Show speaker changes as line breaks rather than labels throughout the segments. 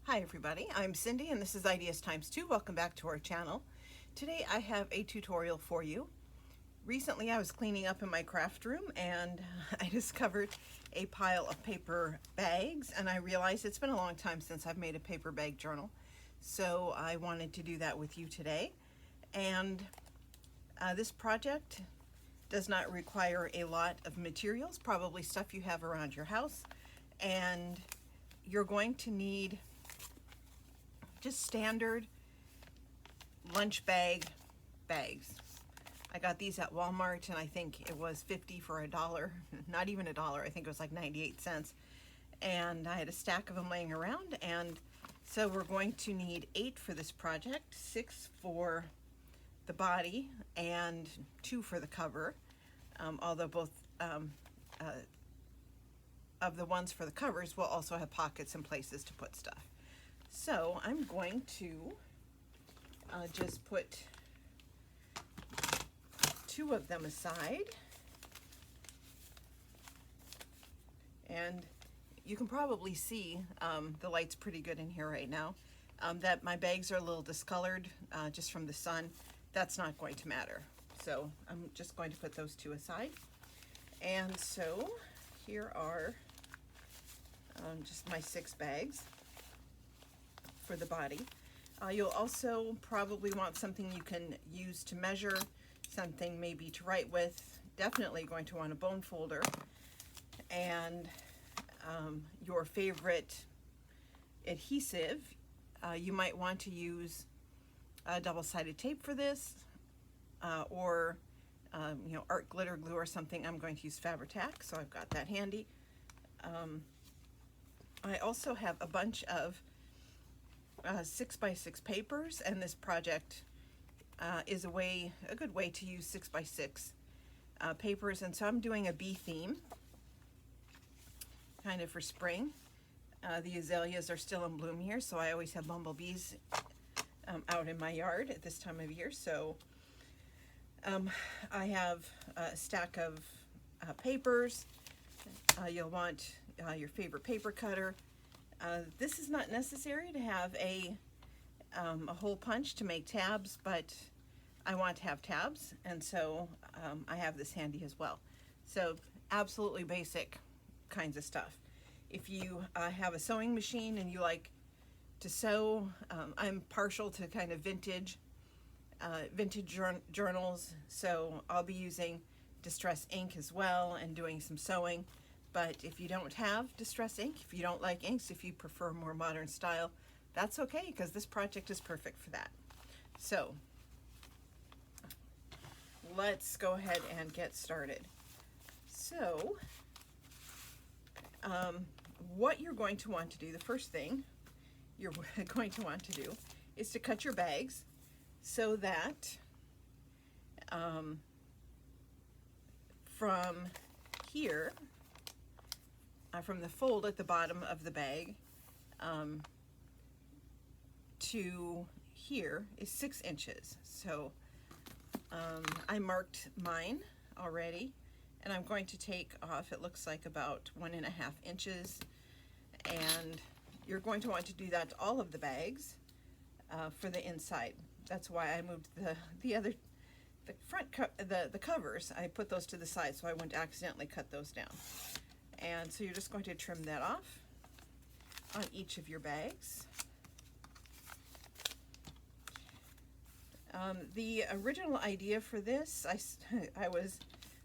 Hi everybody, I'm Cindy and this is Ideas Times 2. Welcome back to our channel. Today I have a tutorial for you. Recently I was cleaning up in my craft room and I discovered a pile of paper bags, and I realized it's been a long time since I've made a paper bag journal. So I wanted to do that with you today. And this project does not require a lot of materials, probably stuff you have around your house. And you're going to need just standard lunch bag bags. I got these at Walmart and I think it was 50 for $1, not even $1, I think it was like 98 cents. And I had a stack of them laying around, and so we're going to need 8 for this project, 6 for the body and 2 for the cover, although both of the ones for the covers will also have pockets and places to put stuff. So I'm going to just put 2 of them aside, and you can probably see the light's pretty good in here right now, that my bags are a little discolored just from the sun. That's not going to matter. So I'm just going to put those 2 aside. And so here are just my 6 bags for the body. You'll also probably want something you can use to measure, something maybe to write with. Definitely going to want a bone folder, and your favorite adhesive. You might want to use double-sided tape for this, or art glitter glue or something. I'm going to use Fabri-Tac, so I've got that handy. I also have a bunch of 6x6 papers, and this project is a good way to use 6x6 papers, and so I'm doing a bee theme kind of for spring. The azaleas are still in bloom here, so I always have bumblebees out in my yard at this time of year. So I have a stack of papers. You'll want your favorite paper cutter. This is not necessary to have a hole punch to make tabs, but I want to have tabs, and so I have this handy as well. So absolutely basic kinds of stuff. If you have a sewing machine and you like to sew, I'm partial to kind of vintage journals, so I'll be using distress ink as well and doing some sewing. But if you don't have distress ink, if you don't like inks, if you prefer more modern style, that's okay, because this project is perfect for that. So let's go ahead and get started. So what you're going to want to do, the first thing you're going to want to do is to cut your bags so that from here, from the fold at the bottom of the bag to here is 6 inches. So I marked mine already, and I'm going to take off, it looks like about 1.5 inches, and you're going to want to do that to all of the bags for the inside. That's why I moved the covers. I put those to the side so I wouldn't accidentally cut those down. And so you're just going to trim that off on each of your bags. The original idea for this, I was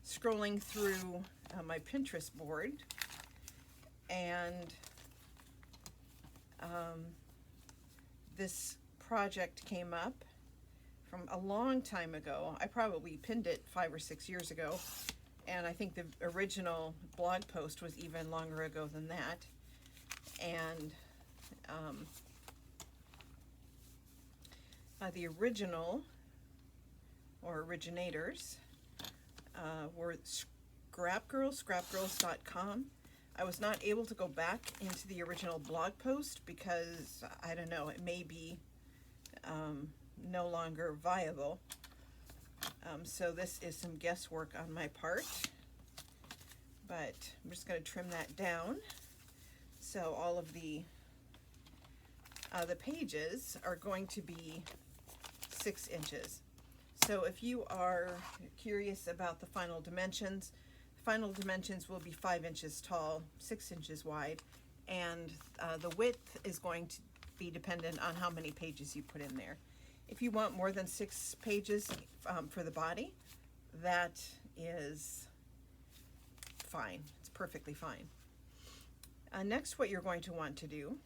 scrolling through my Pinterest board, and this project came up from a long time ago. I probably pinned it 5 or 6 years ago, and I think the original blog post was even longer ago than that. And the original, or originators, were scrapgirls.com. I was not able to go back into the original blog post because, I don't know, it may be no longer viable. So this is some guesswork on my part, but I'm just going to trim that down so all of the The pages are going to be 6 inches. So if you are curious about the final dimensions will be 5 inches tall, 6 inches wide, and the width is going to be dependent on how many pages you put in there. If you want more than 6 pages for the body, that is fine. It's perfectly fine. Next, what you're going to want to do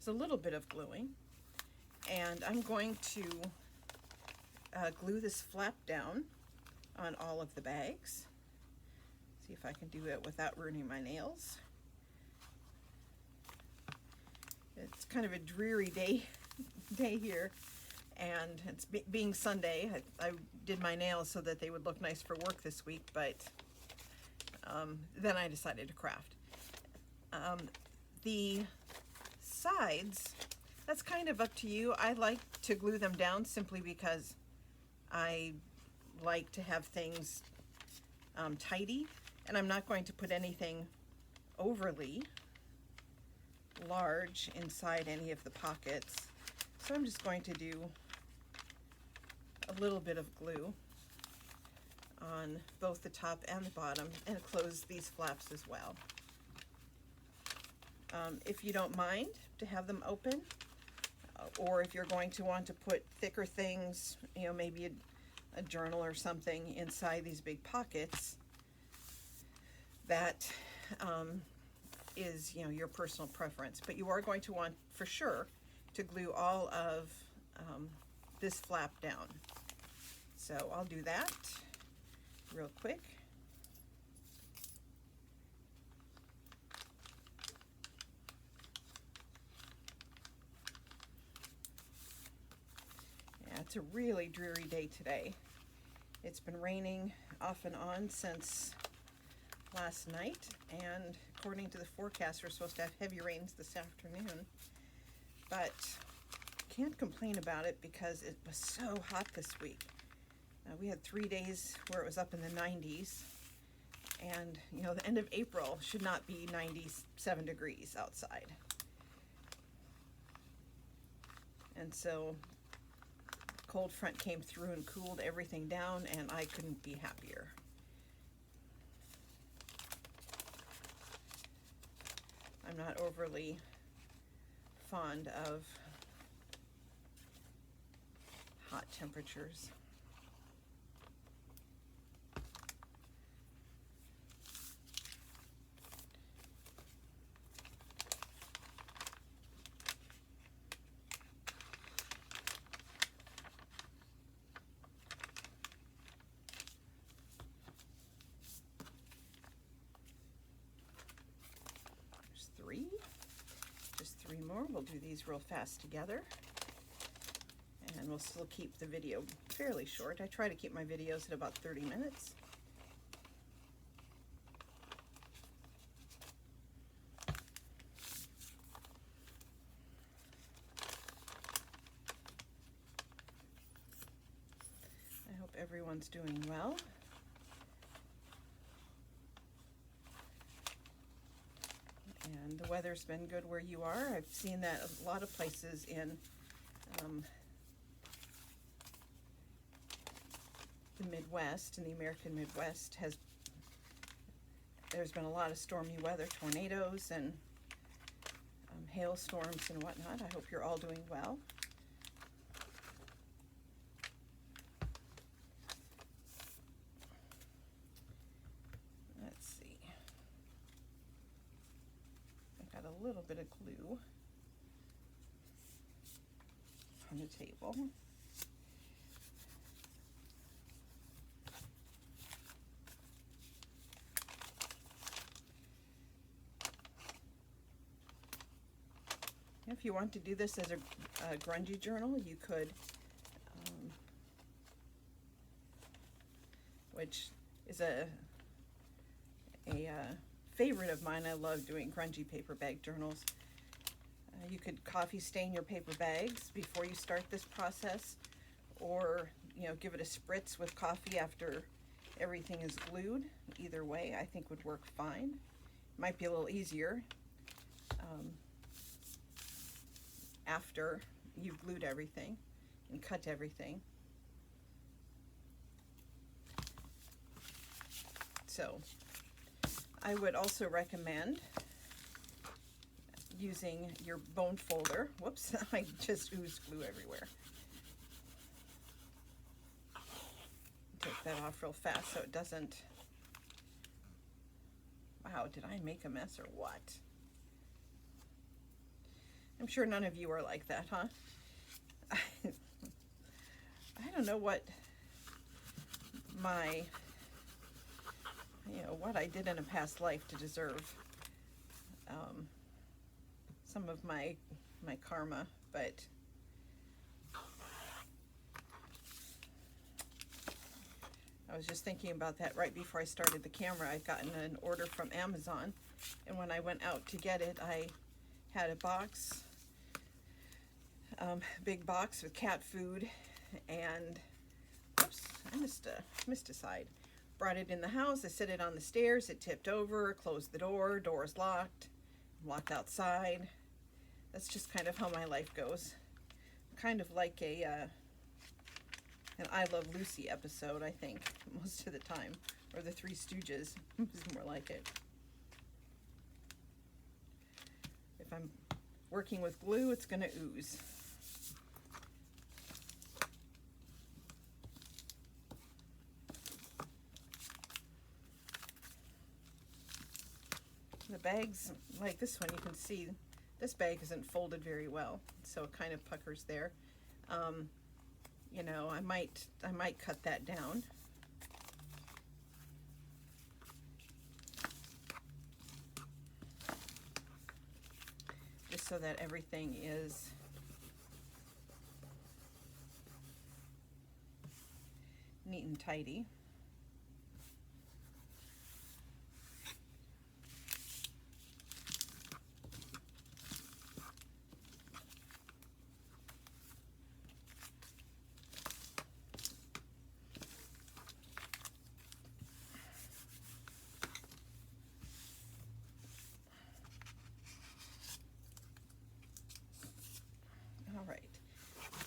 is a little bit of gluing, and I'm going to glue this flap down on all of the bags. See if I can do it without ruining my nails. It's kind of a dreary day here, and it's being Sunday. I did my nails so that they would look nice for work this week, but then I decided to craft. The sides, that's kind of up to you. I like to glue them down simply because I like to have things tidy, and I'm not going to put anything overly large inside any of the pockets. So I'm just going to do a little bit of glue on both the top and the bottom, and close these flaps as well. If you don't mind to have them open, or if you're going to want to put thicker things, you know, maybe a journal or something inside these big pockets, that is, you know, your personal preference. But you are going to want, for sure, to glue all of this flap down. So I'll do that real quick. Yeah, it's a really dreary day today. It's been raining off and on since last night, and according to the forecast, we're supposed to have heavy rains this afternoon. But can't complain about it because it was so hot this week. We had 3 days where it was up in the 90s, and you know, the end of April should not be 97 degrees outside. And so cold front came through and cooled everything down, and I couldn't be happier. I'm not overly fond of hot temperatures. Just three more. We'll do these real fast together, and we'll still keep the video fairly short. I try to keep my videos at about 30 minutes. I hope everyone's doing well. And the weather's been good where you are. I've seen that a lot of places in the Midwest, in the American Midwest, there's been a lot of stormy weather, tornadoes and hailstorms and whatnot. I hope you're all doing well. Let's see. I got a little bit of glue on the table. If you want to do this as a grungy journal, you could, which is a favorite of mine. I love doing grungy paper bag journals. You could coffee stain your paper bags before you start this process, or give it a spritz with coffee after everything is glued. Either way, I think would work fine. Might be a little easier after you've glued everything and cut everything. So I would also recommend using your bone folder. Whoops, I just oozed glue everywhere. Take that off real fast so it doesn't. Wow, did I make a mess or what? I'm sure none of you are like that, huh? I don't know what my, what I did in a past life to deserve some of my karma, but I was just thinking about that right before I started the camera. I'd gotten an order from Amazon, and when I went out to get it, I had a box, big box with cat food, and oops, I missed a side. Brought it in the house. I set it on the stairs. It tipped over. Closed the door. Door's locked. I'm locked outside. That's just kind of how my life goes. Kind of like an I Love Lucy episode, I think, most of the time. Or the Three Stooges is more like it. If I'm working with glue, it's going to ooze. The bags, like this one, you can see this bag isn't folded very well, so it kind of puckers there. I might cut that down. Just so that everything is neat and tidy.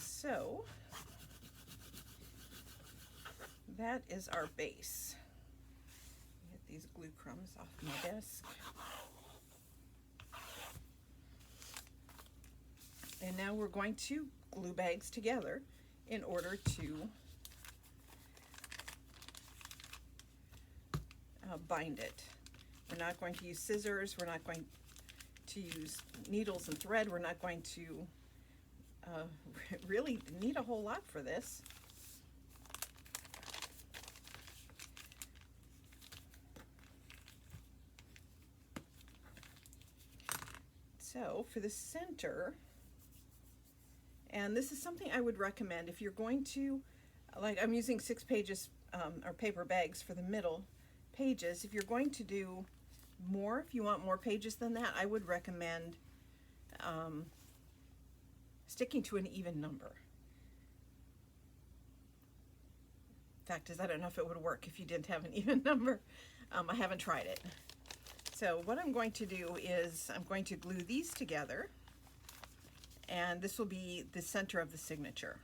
So that is our base. Get these glue crumbs off my desk. And now we're going to glue bags together in order to bind it. We're not going to use scissors. We're not going to use needles and thread. We're not going to really need a whole lot for this. So for the center, and this is something I would recommend if you're going to, like I'm using 6 pages or paper bags for the middle pages. If you're going to do more, if you want more pages than that, I would recommend sticking to an even number. Fact is, I don't know if it would work if you didn't have an even number. I haven't tried it. So what I'm going to do is I'm going to glue these together, and this will be the center of the signature.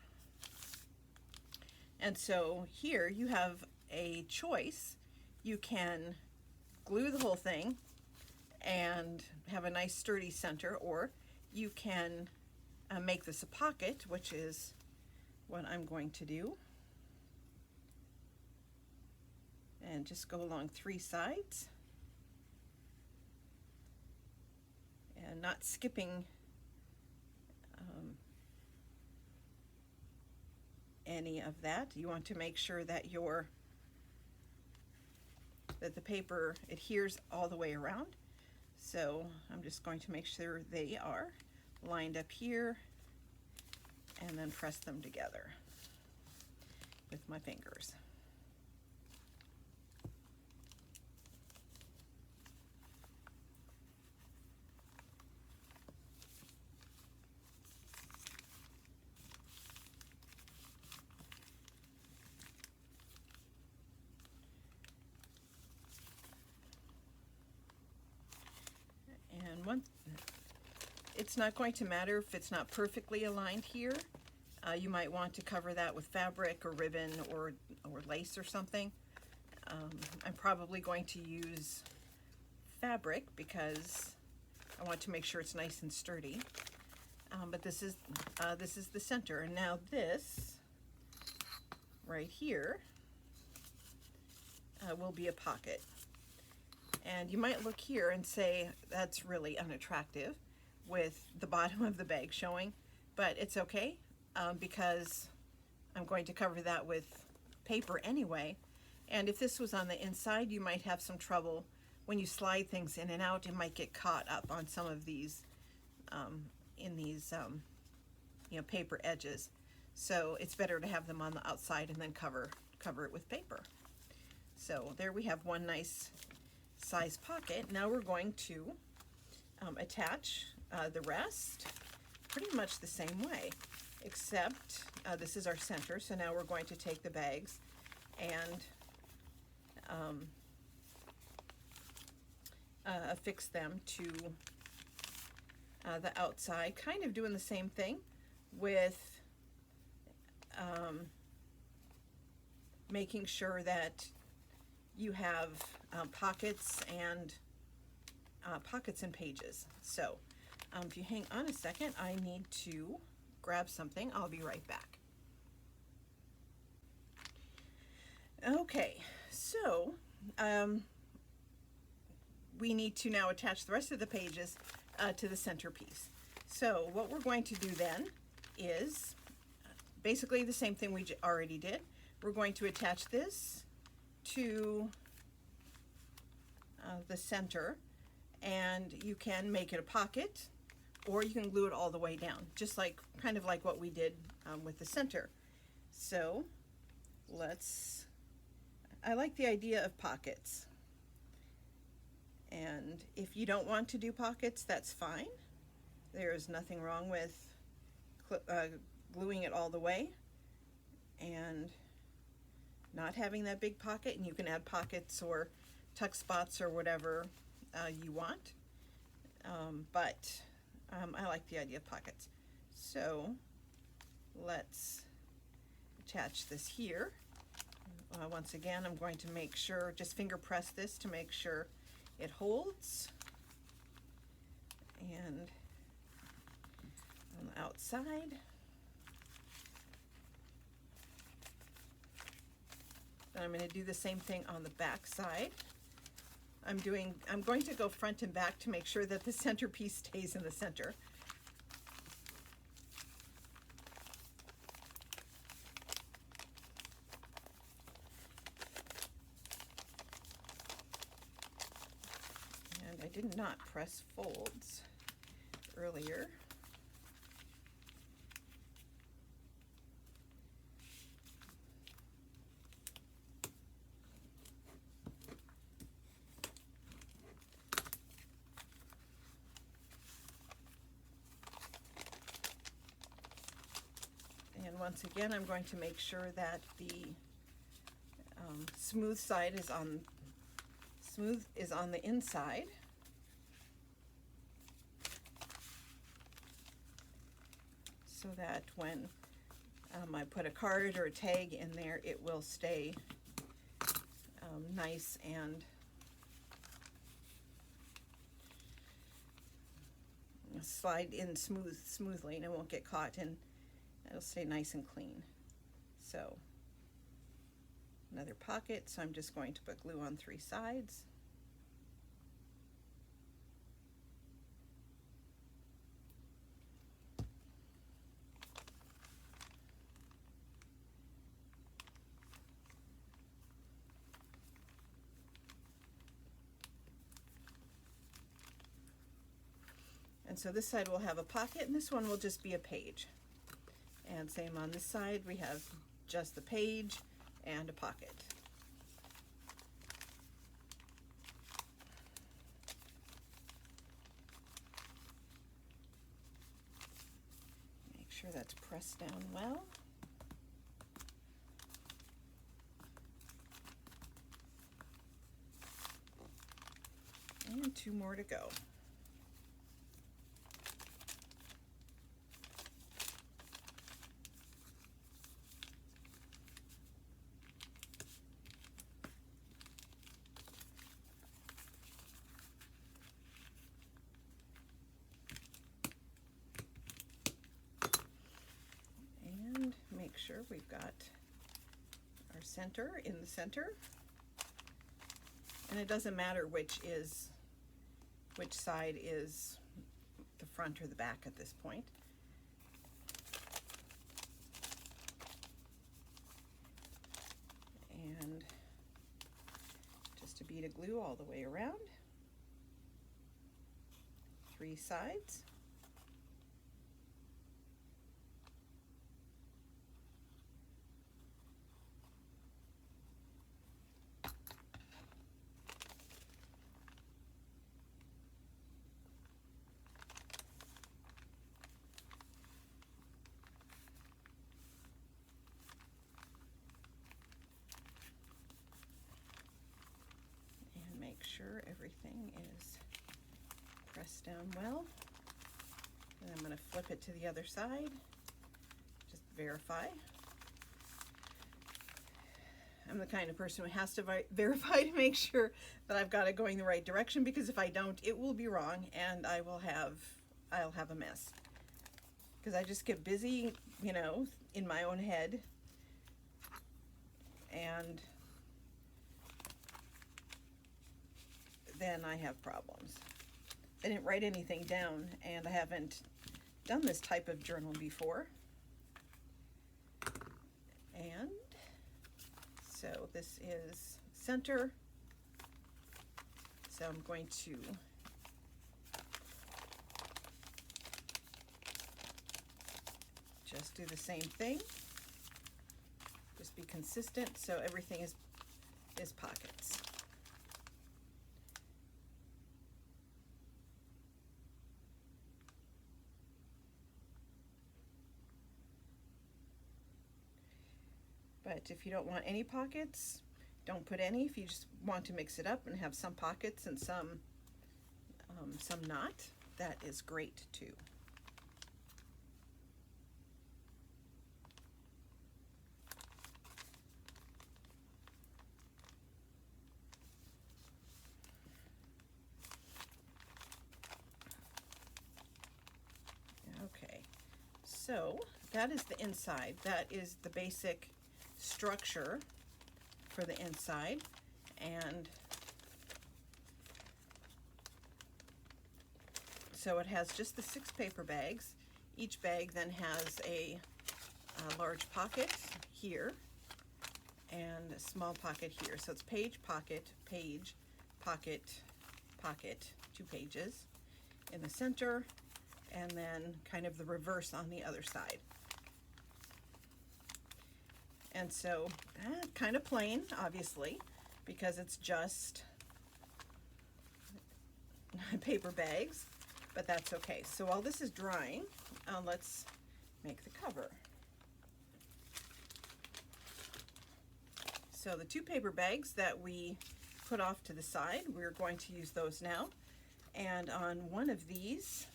And so here you have a choice. You can glue the whole thing and have a nice sturdy center, or you can make this a pocket, which is what I'm going to do. And just go along 3 sides. And not skipping any of that. You want to make sure that the paper adheres all the way around. So I'm just going to make sure they are lined up here and then press them together with my fingers. And It's not going to matter if it's not perfectly aligned here. You might want to cover that with fabric or ribbon or lace or something. I'm probably going to use fabric because I want to make sure it's nice and sturdy. But this is the center, and now this right here will be a pocket. And you might look here and say that's really unattractive with the bottom of the bag showing, but it's okay because I'm going to cover that with paper anyway. And if this was on the inside, you might have some trouble when you slide things in and out. It might get caught up on some of these paper edges. So it's better to have them on the outside and then cover it with paper. So there we have one nice size pocket. Now we're going to attach the rest pretty much the same way, except this is our center. So now we're going to take the bags and affix them to the outside, kind of doing the same thing with making sure that you have pockets and pages. So if you hang on a second, I need to grab something. I'll be right back. Okay, so we need to now attach the rest of the pages to the centerpiece. So what we're going to do then is basically the same thing we already did. We're going to attach this to the center, and you can make it a pocket or you can glue it all the way down, just like kind of like what we did with the center. So I like the idea of pockets, and if you don't want to do pockets, that's fine. There's nothing wrong with gluing it all the way and not having that big pocket, and you can add pockets or tuck spots or whatever you want, but I like the idea of pockets. So let's attach this here. Once again, I'm going to make sure, just finger press this to make sure it holds, and on the outside. Then I'm going to do the same thing on the back side. I'm going to go front and back to make sure that the centerpiece stays in the center. And I did not press folds earlier. And once again, I'm going to make sure that the smooth side is on the inside. So that when I put a card or a tag in there, it will stay nice and slide in smoothly, and it won't get caught, and it'll stay nice and clean. So another pocket, so I'm just going to put glue on 3 sides. And so this side will have a pocket, and this one will just be a page. And same on this side, we have just the page and a pocket. Make sure that's pressed down well. And 2 more to go. we've got our center in the center, and it doesn't matter which side is the front or the back at this point. And just a bead of glue all the way around, 3 sides. Make sure everything is pressed down well. And I'm going to flip it to the other side. Just verify. I'm the kind of person who has to verify to make sure that I've got it going the right direction, because if I don't, it will be wrong and I'll have a mess. Because I just get busy, you know, in my own head, and then I have problems. I didn't write anything down, and I haven't done this type of journal before. And so this is center. So I'm going to just do the same thing. Just be consistent so everything is pockets. But if you don't want any pockets, don't put any. If you just want to mix it up and have some pockets and some not, that is great too. Okay, so that is the inside. That is the basic structure for the inside, and so it has just the 6 paper bags. Each bag then has a large pocket here and a small pocket here. So it's page, pocket, page, pocket, pocket, 2 pages in the center, and then kind of the reverse on the other side. And so kind of plain, obviously, because it's just paper bags, but that's okay. So while this is drying, let's make the cover. So the 2 paper bags that we put off to the side, we're going to use those now. And on one of these,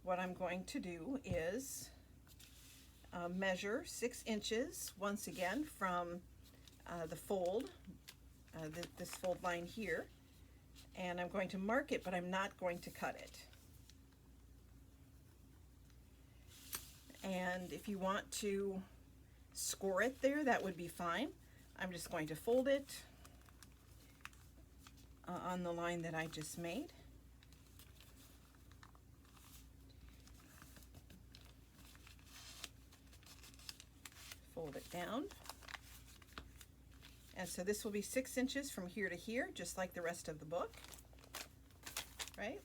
what I'm going to do is measure 6 inches once again from the fold, this fold line here, and I'm going to mark it, but I'm not going to cut it. And if you want to score it there, that would be fine. I'm just going to fold it on the line that I just made. Fold it down, and so this will be 6 inches from here to here, just like the rest of the book, right?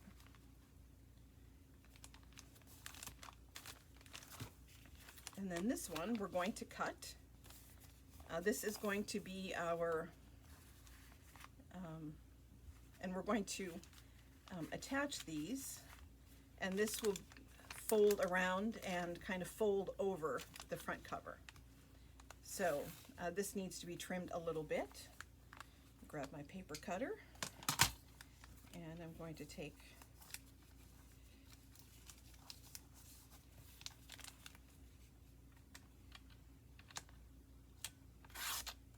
And then this one we're going to cut. This is going to be our, and we're going to attach these, and this will fold around and kind of fold over the front cover. So this needs to be trimmed a little bit. Grab my paper cutter, and I'm going to take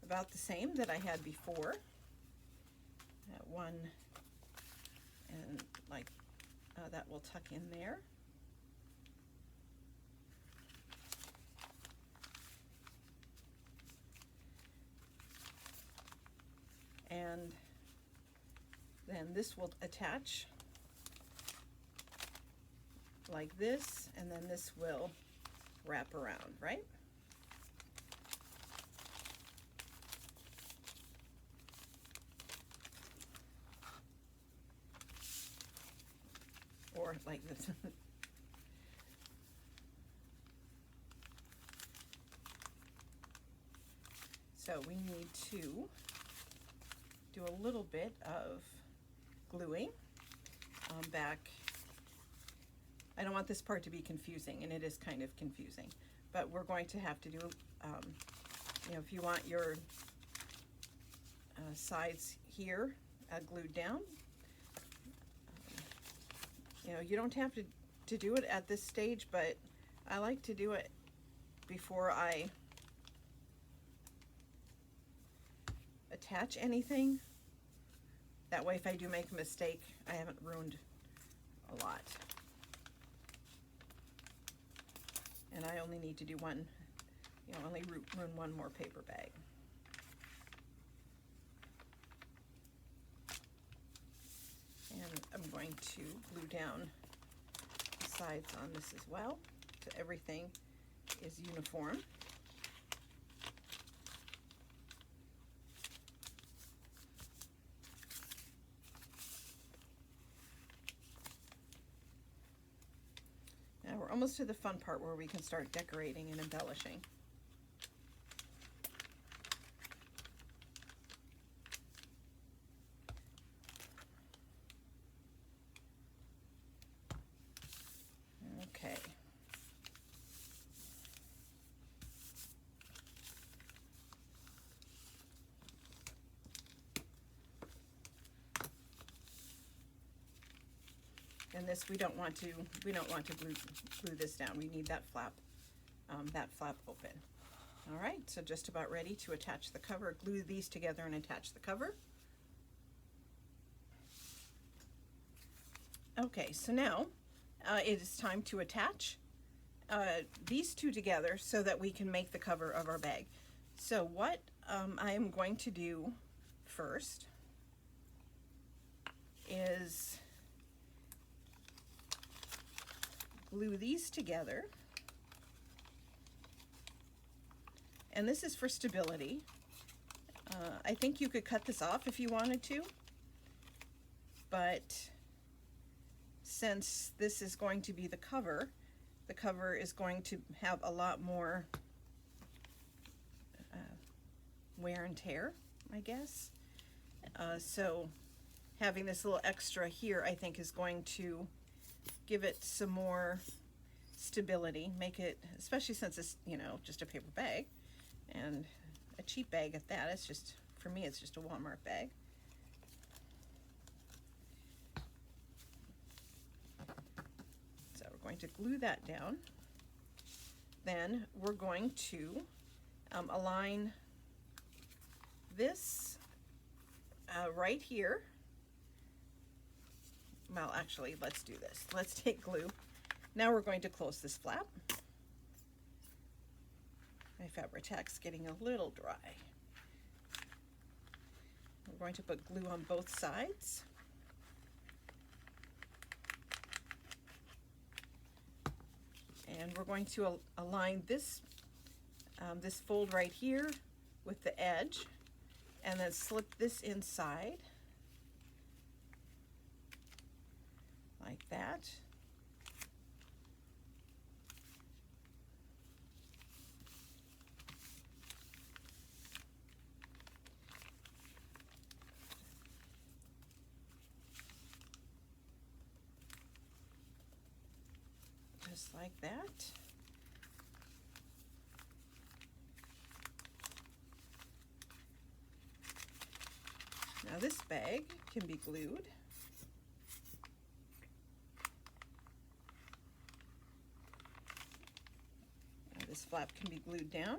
about the same that I had before, that one, and like that will tuck in there. and then this will attach like this, and then this will wrap around, right? Or like this. So we need to do a little bit of gluing back. I don't want this part to be confusing, and it is kind of confusing, but we're going to have to do, you know, if you want your sides here glued down, you know, you don't have to do it at this stage, but I like to do it before I attach anything. That way, if I do make a mistake, I haven't ruined a lot. And I only need to do one, you know, only ruin one more paper bag. And I'm going to glue down the sides on this as well, so everything is uniform. Now we're almost to the fun part where we can start decorating and embellishing. Okay. And this we don't want to glue this down. We need that flap open. All right, so just about ready to attach the cover. Glue these together and attach the cover. Okay, so now it is time to attach these two together so that we can make the cover of our bag. So what I am going to do first is glue these together, and this is for stability. I think you could cut this off if you wanted to, but since this is going to be the cover is going to have a lot more wear and tear, I guess. So having this little extra here, I think, is going to give it some more stability, make it, especially since it's, you know, just a paper bag, and a cheap bag at that. It's just, for me, it's just a Walmart bag. So we're going to glue that down. Then we're going to align this right here. Well, actually, let's do this. Let's take glue. Now we're going to close this flap. My Fabri-Tac's getting a little dry. We're going to put glue on both sides. And we're going to align this, this fold right here with the edge, and then slip this inside. Like that. Just like that. Now this bag can be glued. This flap can be glued down.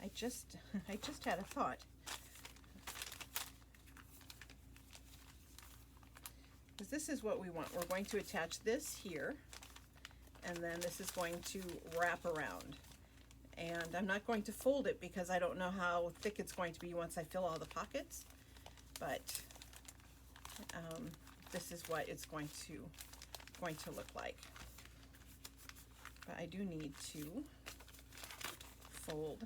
I just had a thought. because this is what we want. We're going to attach this here, and then this is going to wrap around. And I'm not going to fold it because I don't know how thick it's going to be once I fill all the pockets, but this is what it's going to look like. But I do need to fold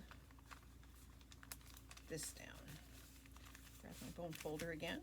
this down. Grab my bone folder again.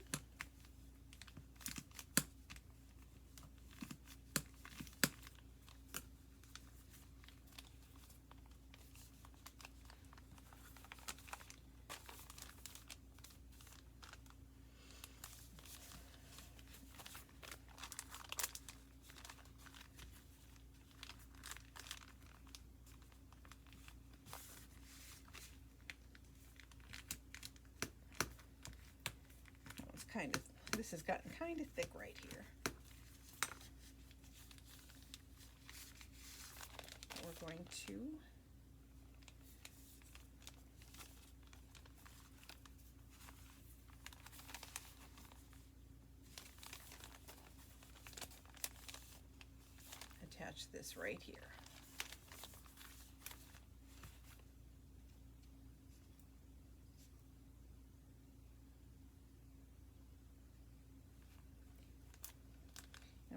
This has gotten kind of thick right here. We're going to attach this right here.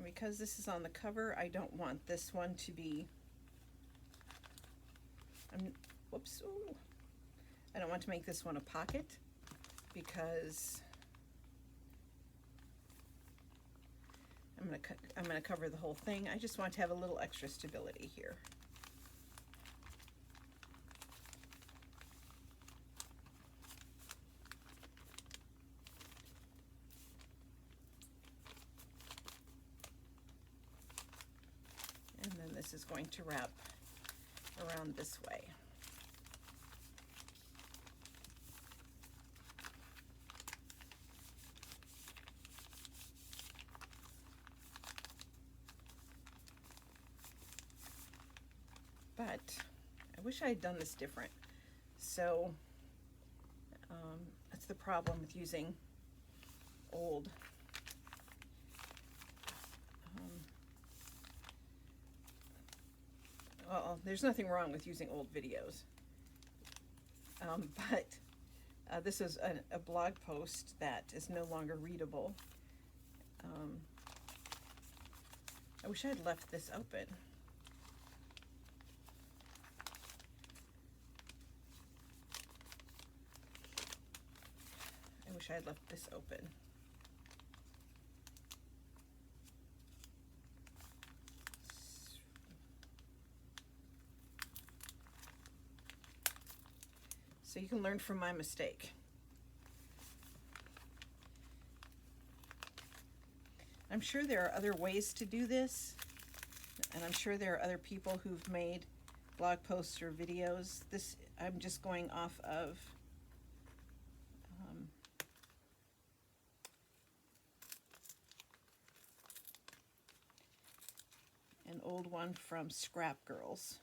Because this is on the cover, I don't want this one to be, whoops, ooh. I don't want to make this one a pocket because I'm gonna cover the whole thing. I just want to have a little extra stability here. This is going to wrap around this way. But I wish I had done this different. So that's the problem with using old well, there's nothing wrong with using old videos, but this is a blog post that is no longer readable. I wish I had left this open. I wish I had left this open. So you can learn from my mistake. I'm sure there are other ways to do this, and I'm sure there are other people who've made blog posts or videos. This, I'm just going off of an old one from Scrap Girls.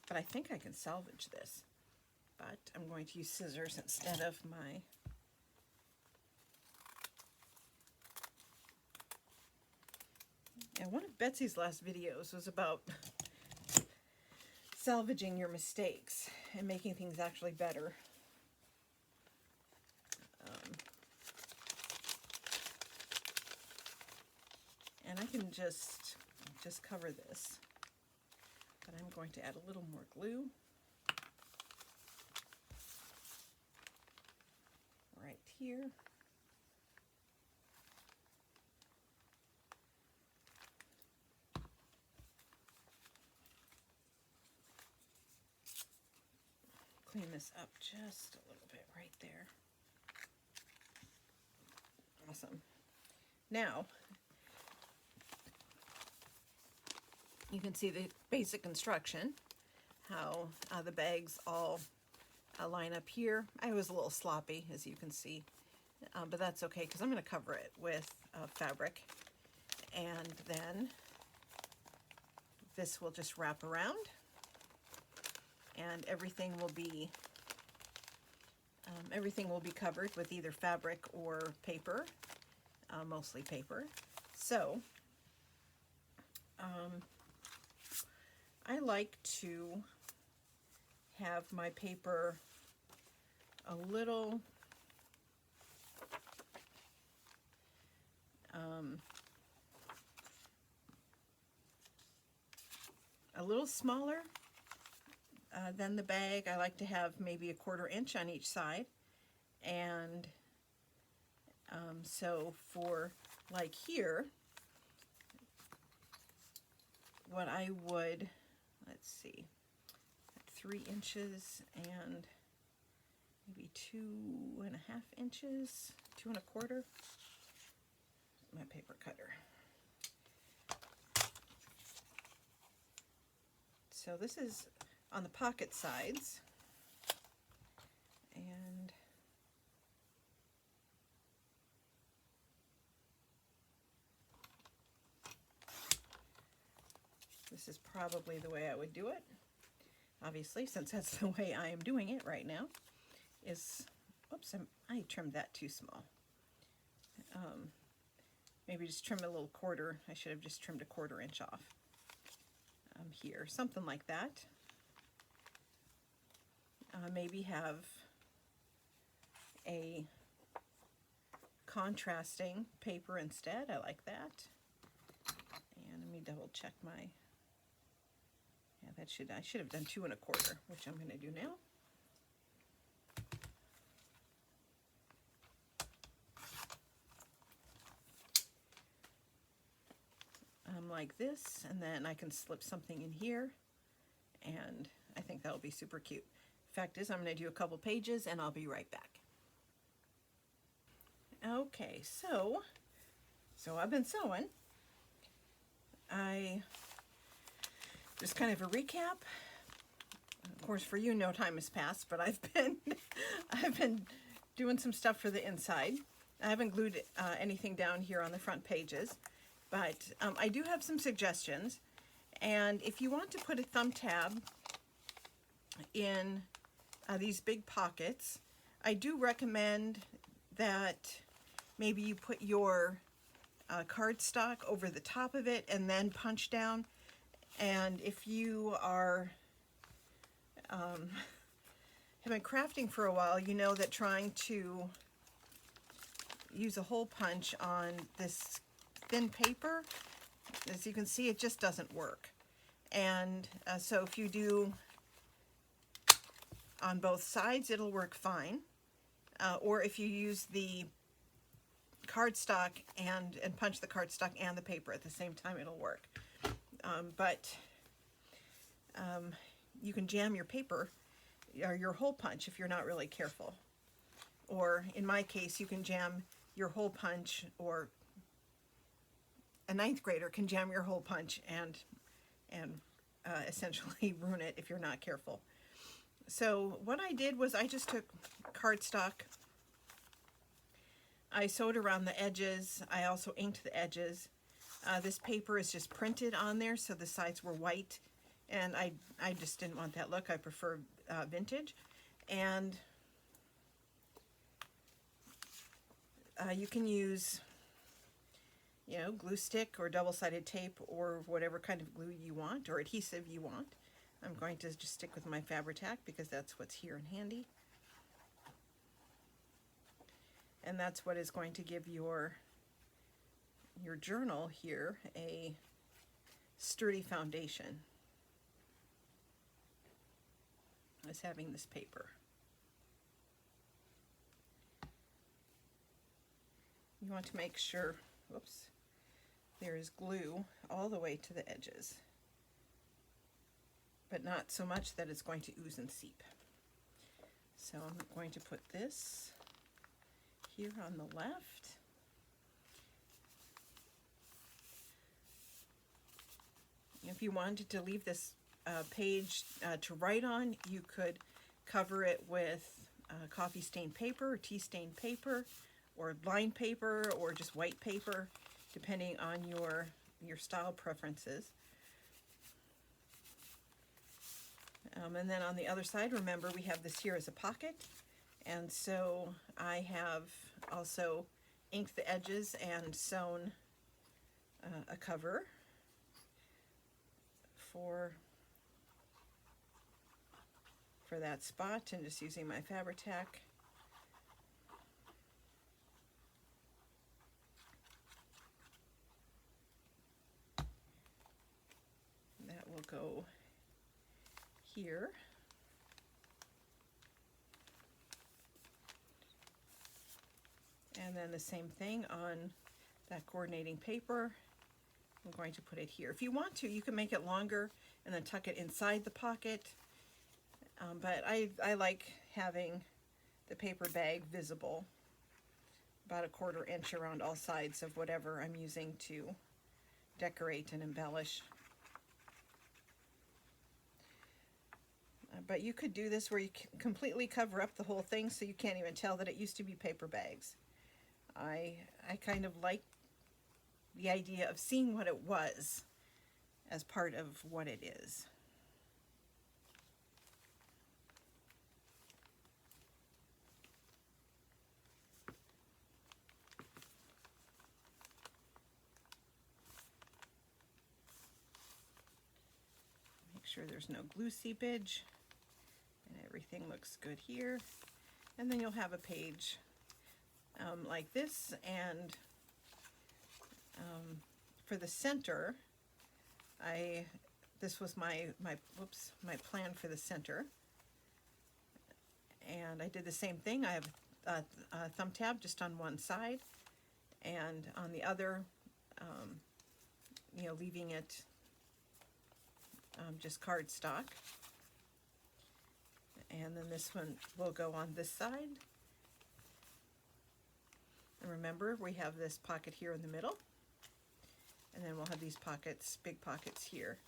But I think I can salvage this. But I'm going to use scissors instead of my one of Betsy's last videos was about salvaging your mistakes and making things actually better. And I can just cover this. But I'm going to add a little more glue right here. Clean this up just a little bit right there. Awesome. Now, you can see the basic instruction, how the bags all line up here. I was a little sloppy, as you can see, but that's okay because I'm going to cover it with fabric, and then this will just wrap around, and everything will be Everything will be covered with either fabric or paper, mostly paper. So I like to have my paper a little smaller than the bag. I like to have maybe 1/4 inch on each side, and so for like here, what I would, let's see, 3 inches and maybe 2.5 inches, 2 1/4. My paper cutter. So this is on the pocket sides, and this is probably the way I would do it, obviously, since that's the way I am doing it right now. Oops, I trimmed that too small. Maybe just trim a little 1/4. I should have just trimmed 1/4 inch off here, something like that. Maybe have a contrasting paper instead. I like that. And let me double check my, I should have done 2 1/4, which I'm going to do now. Like this, and then I can slip something in here, and I think that'll be super cute. Fact is, I'm going to do a couple pages and I'll be right back. Okay, so I've been sewing. Just kind of a recap. Of course, for you, no time has passed, but I've been doing some stuff for the inside. I haven't glued anything down here on the front pages. But I do have some suggestions, and if you want to put a thumb tab in these big pockets, I do recommend that maybe you put your cardstock over the top of it and then punch down. And if you are have been crafting for a while, you know that trying to use a hole punch on this thin paper, as you can see, it just doesn't work. And so if you do on both sides, it'll work fine. Or if you use the cardstock and punch the cardstock and the paper at the same time, it'll work. But you can jam your paper or your hole punch if you're not really careful. Or in my case, you can jam your hole punch, or a 9th grader can jam your hole punch and essentially ruin it if you're not careful. So what I did was I just took cardstock, I sewed around the edges, I also inked the edges. This paper is just printed on there, so the sides were white, and I just didn't want that look. I prefer vintage. And you can use, you know, glue stick or double-sided tape or whatever kind of glue you want, or adhesive you want. I'm going to just stick with my Fabri-Tac because that's what's here and handy. And that's what is going to give your journal here a sturdy foundation, is having this paper. You want to make sure, whoops, there is glue all the way to the edges, but not so much that it's going to ooze and seep. So I'm going to put this here on the left. If you wanted to leave this page to write on, you could cover it with coffee stained paper, or tea stained paper, or lined paper, or just white paper, depending on your style preferences. And then on the other side, remember, we have this here as a pocket, And so I have also inked the edges and sewn a cover for that spot, and just using my Fabri-Tac. That will go here. And then the same thing on that coordinating paper. I'm going to put it here. If you want to, you can make it longer and then tuck it inside the pocket. But I like having the paper bag visible about 1/4 inch around all sides of whatever I'm using to decorate and embellish. But you could do this where you completely cover up the whole thing so you can't even tell that it used to be paper bags. I kind of like the idea of seeing what it was as part of what it is. Make sure there's no glue seepage and everything looks good here. And then you'll have a page like this, and for the center, this was my plan for the center, and I did the same thing. I have a thumb tab just on one side, and on the other, you know, leaving it just cardstock. And then this one will go on this side. And remember, we have this pocket here in the middle, and then we'll have these pockets, big pockets here.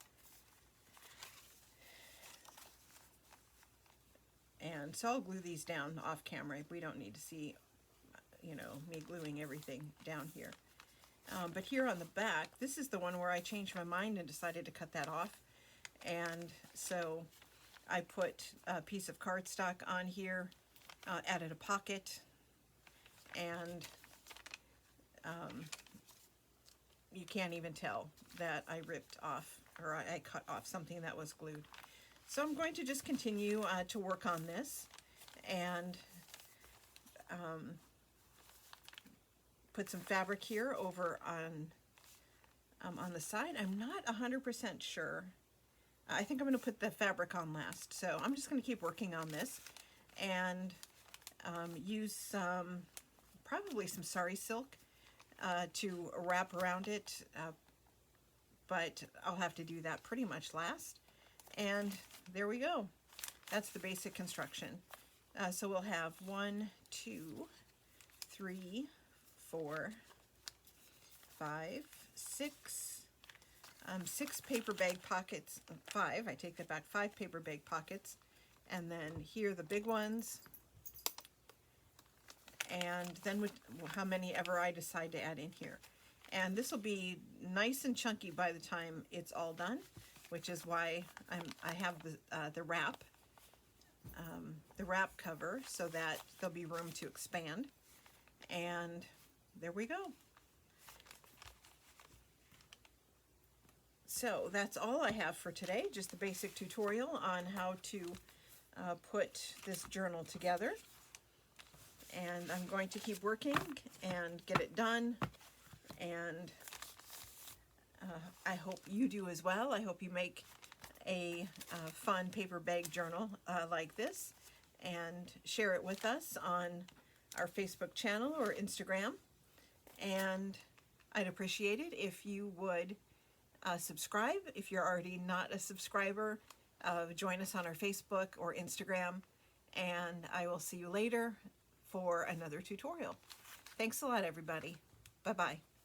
And so I'll glue these down off camera. We don't need to see, you know, me gluing everything down here. But here on the back, this is the one where I changed my mind and decided to cut that off. And so I put a piece of cardstock on here, added a pocket, and you can't even tell that I ripped off, or I cut off something that was glued. So I'm going to just continue to work on this and put some fabric here over on the side. I'm not 100% sure. I think I'm going to put the fabric on last. So I'm just going to keep working on this and use probably some sari silk to wrap around it, but I'll have to do that pretty much last. And there we go. That's the basic construction. So we'll have 1, 2, 3, 4, 5, 6, 6 paper bag pockets, 5, I take that back, 5 paper bag pockets, and then here the big ones, and then with how many ever I decide to add in here. And this will be nice and chunky by the time it's all done, which is why I have the wrap cover, so that there'll be room to expand. And there we go. So that's all I have for today, just the basic tutorial on how to put this journal together. And I'm going to keep working and get it done, and I hope you do as well. I hope you make a fun paper bag journal like this and share it with us on our Facebook channel or Instagram. And I'd appreciate it if you would subscribe. If you're already not a subscriber, join us on our Facebook or Instagram, and I will see you later for another tutorial. Thanks a lot, everybody. Bye-bye.